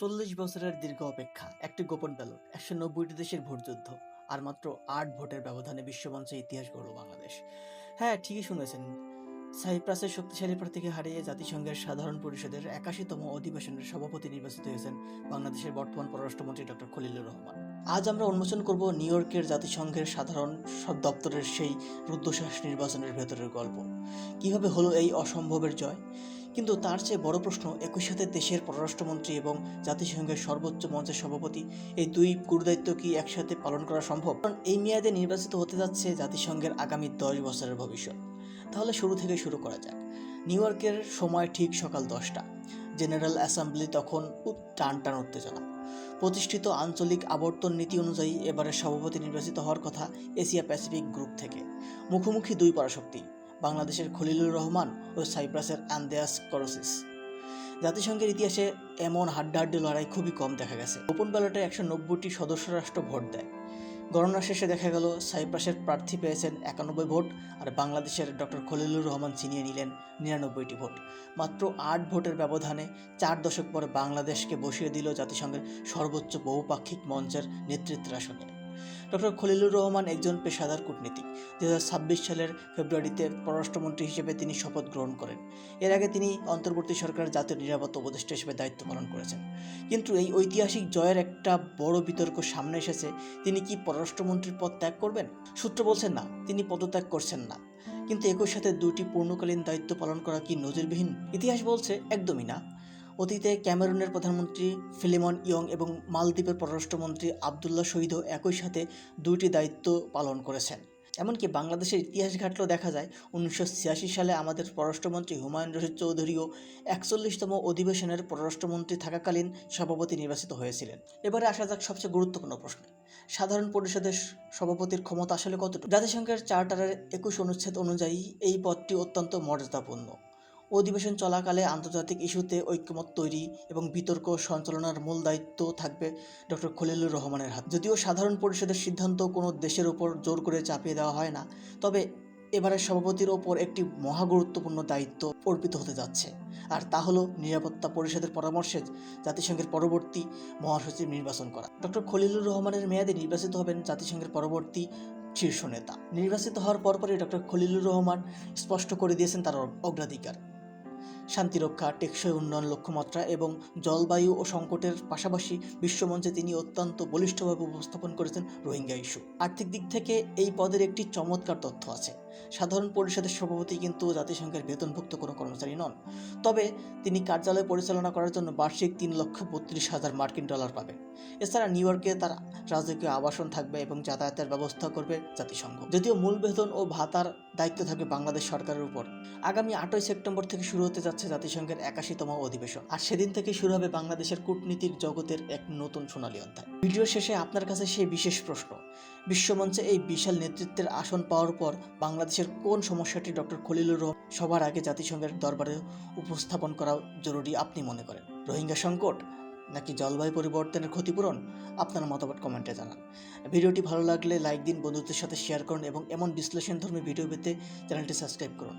40 বছরের দীর্ঘ অপেক্ষা, একটি গোপন ব্যালট, 190টি দেশের ভোটযুদ্ধ, আর মাত্র 8 ভোটের ব্যবধানে বিশ্বমঞ্চে ইতিহাস গড়ল বাংলাদেশ। হ্যাঁ, ঠিকই শুনেছেন। সাইপ্রাসের শক্তিশালী প্রার্থীকে হারিয়ে জাতিসংঘের সাধারণ পরিষদের 81তম অধিবেশনের সভাপতি নির্বাচিত হয়েছেন বাংলাদেশের বর্তমান পররাষ্ট্রমন্ত্রী ডক্টর খলিলুর রহমান। আজ আমরা উন্মোচন করব নিউ ইয়র্কের জাতিসংঘের সাধারণ সব দপ্তরের সেই রুদ্ধশ্বাস নির্বাচনের ভেতরের গল্প। কিভাবে হলো এই অসম্ভবের জয়? কিন্তু তার চেয়ে বড় প্রশ্ন, একই সাথে দেশের পররাষ্ট্রমন্ত্রী এবং জাতিসংঘের সর্বোচ্চ মঞ্চের সভাপতি, এই দুই গুরুদায়িত্ব কি একসাথে পালন করা সম্ভব? কারণ এই মেয়াদে নির্বাচিত হতে যাচ্ছে জাতিসংঘের আগামী 10 বছরের ভবিষ্যৎ। তাহলে শুরু করা যাক। নিউ ইয়র্কের সময় ঠিক সকাল 10টা। জেনারেল অ্যাসেম্বলি তখন টান টান উত্তেজনা। প্রতিষ্ঠিত আঞ্চলিক আবর্তন নীতি অনুযায়ী এবারের সভাপতি নির্বাচিত হওয়ার কথা এশিয়া প্যাসিফিক গ্রুপ থেকে। মুখোমুখি দুই পরাশক্তি, বাংলাদেশের খলিলুর রহমান ও সাইপ্রাসের আন্দ্রেয়াস করোসিস। জাতিসংঘের ইতিহাসে এমন হাড্ডাহাড্ডি লড়াই খুবই কম দেখা গেছে। ওপেন ব্যালটে 190টি সদস্য রাষ্ট্র ভোট দেয়। গণনা শেষে দেখা গেল সাইপ্রাসের প্রার্থী পেয়েছেন 91 ভোট, আর বাংলাদেশের ডক্টর খলিলুর রহমান ছিনিয়ে নিলেন 99টি ভোট। মাত্র 8 ভোটের ব্যবধানে 4 দশক পরে বাংলাদেশকে বসিয়ে দিল জাতিসংঘের সর্বোচ্চ বহুপাক্ষিক মঞ্চের নেতৃত্বের আসনে। ডক্টর খলিলুর রহমান একজন পেশাদার কূটনীতিক। 2026 সালের ফেব্রুয়ারিতে পররাষ্ট্রমন্ত্রী হিসেবে তিনি শপথ গ্রহণ করেন। এর আগে তিনি অন্তর্বর্তী সরকারের জাতীয় নিরাপত্তা উপদেষ্টা হিসেবে দায়িত্ব পালন করেছেন। কিন্তু এই ঐতিহাসিক জয়ের একটা বড় বিতর্ক সামনে এসেছে। তিনি কি পররাষ্ট্রমন্ত্রীর পদ ত্যাগ করবেন? সূত্র বলছেন না, তিনি পদত্যাগ করছেন না। কিন্তু একই সাথে দুটি পূর্ণকালীন দায়িত্ব পালন করা কি নজিরবিহীন? ইতিহাস বলছে একদমই না। অতীতে ক্যামেরুনের প্রধানমন্ত্রী ফিলিমন ইয়ং এবং মালদ্বীপের পররাষ্ট্রমন্ত্রী আবদুল্লাহ শহীদও একই সাথে দুইটি দায়িত্ব পালন করেছেন। এমনকি বাংলাদেশের ইতিহাস ঘাটলেও দেখা যায় 1986 সালে আমাদের পররাষ্ট্রমন্ত্রী হুমায়ুন রশিদ চৌধুরীও 41তম অধিবেশনের পররাষ্ট্রমন্ত্রী থাকাকালীন সভাপতি নির্বাচিত হয়েছিলেন। এবারে আসা যাক সবচেয়ে গুরুত্বপূর্ণ প্রশ্নে। সাধারণ পরিষদের সভাপতির ক্ষমতা আসলে কতটুকু? জাতিসংঘের চার্টারের 21 অনুচ্ছেদ অনুযায়ী এই পদটি অত্যন্ত মর্যাদাপূর্ণ। অধিবেশন চলাকালে আন্তর্জাতিক ইস্যুতে ঐক্যমত তৈরি এবং বিতর্ক সঞ্চালনার মূল দায়িত্ব থাকবে ডক্টর খলিলুর রহমানের হাতে। যদিও সাধারণ পরিষদের সিদ্ধান্ত কোনো দেশের উপর জোর করে চাপিয়ে দেওয়া হয় না, তবে এবারের সভাপতির ওপর একটি মহা গুরুত্বপূর্ণ দায়িত্ব অর্পিত হতে যাচ্ছে, আর তা হলো নিরাপত্তা পরিষদের পরামর্শে জাতিসংঘের পরবর্তী মহাসচিব নির্বাচন করা। ডক্টর খলিলুর রহমানের মেয়াদে নির্বাচিত হবেন জাতিসংঘের পরবর্তী শীর্ষ নেতা। নির্বাচিত হওয়ার পরপরই ডক্টর খলিলুর রহমান স্পষ্ট করে দিয়েছেন তার অগ্রাধিকার: শান্তিরক্ষা, টেকসই উন্নয়ন লক্ষ্যমাত্রা এবং জলবায়ু ও সংকটের পাশাপাশি বিশ্বমঞ্চে তিনি অত্যন্ত বলিষ্ঠভাবে উপস্থাপন করেছেন রোহিঙ্গা ইস্যু। আর্থিক দিক থেকে এই পদের একটি চমৎকার তথ্য আছে। সাধারণ পরিষদের সভাপতি কিন্তু জাতিসংঘের বেতনভুক্ত কোনো কর্মচারী নন, তবে তিনি কার্যালয় পরিচালনা করার জন্য বার্ষিক $3,32,000 মার্কিন পাবেন। এছাড়া নিউ ইয়র্কে তার রাজকীয় আবাসন থাকবে এবং যাতায়াতের ব্যবস্থা করবে জাতিসংঘ। যদিও মূল বেতন ও ভাতার দায়িত্ব থাকবে বাংলাদেশ সরকারের উপর। আগামী 8ই সেপ্টেম্বর থেকে শুরু হতে যাচ্ছে জাতিসংঘের 81তম অধিবেশন, আর সেদিন থেকে শুরু হবে বাংলাদেশের কূটনীতির জগতের এক নতুন সোনালী অধ্যায়। ভিডিওর শেষে আপনার কাছে সেই বিশেষ প্রশ্ন: বিশ্বমঞ্চে এই বিশাল নেতৃত্বের আসন পাওয়ার পর বাংলাদেশের কোন সমস্যাটি ডক্টর খলিলুর রহমান সবার আগে জাতিসংঘের দরবারে উপস্থাপন করা জরুরি আপনি মনে করেন? রোহিঙ্গা সংকট নাকি জলবায়ু পরিবর্তনের ক্ষতিপূরণ? আপনার মতামত কমেন্টে জানান। ভিডিওটি ভালো লাগলে লাইক দিন, বন্ধুদের সাথে শেয়ার করুন এবং এমন বিশ্লেষণধর্মী ভিডিও পেতে চ্যানেলটি সাবস্ক্রাইব করুন।